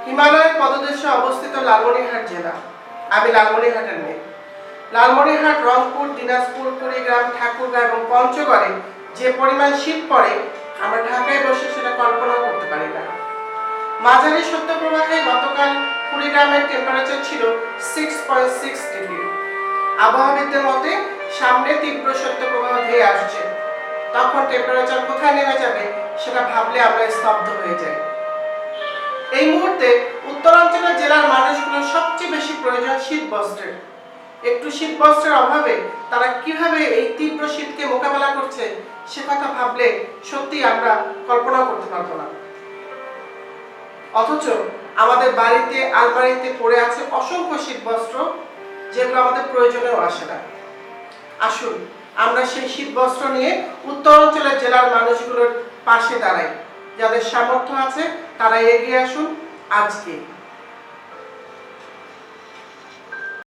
হিমালয়ের পদদেশে অবস্থিত লালমনিরহাট জেলা। আমি লালমনিরহাটের মেয়ে। লালমনিরহাট, রংপুর, দিনাজপুর, কুড়িগ্রাম, ঠাকুরগাঁও এবং পঞ্চগড়ে যে পরিমাণ শীত পড়ে আমরা ঢাকায় বসে সেটা কল্পনা করতে পারি না। মাঝারি শৈত্যপ্রবাহে গতকাল কুড়িগ্রামের টেম্পারেচার ছিল 6.6 ডিগ্রি। আবহাওয়াবিদদের মতে সামনে তীব্র শৈত্যপ্রবাহ ধেয়ে আসছে। তখন টেম্পারেচার কোথায় নেমে যাবে সেটা ভাবলে আমরা স্তব্ধ হয়ে যাই। এই মুহূর্তে উত্তরাঞ্চলের জেলার মানুষগুলোর সবচেয়ে বেশি প্রয়োজন শীত বস্ত্রের। একটু শীত বস্ত্রের অভাবে তারা কিভাবে এই তীব্র শীতকে মোকাবেলা করছে সে কথা ভাবলে সত্যি আমরা কল্পনা করতে পারবো না। অথচ আমাদের বাড়িতে আলমারিতে পড়ে আছে অসংখ্য শীত বস্ত্র, যেগুলো আমাদের প্রয়োজনেও আসে না। আসুন আমরা সেই শীত বস্ত্র নিয়ে উত্তরাঞ্চলের জেলার মানুষগুলোর পাশে দাঁড়াই। যাদের সামর্থ্য আছে তারা এগিয়ে আসুন আজকে।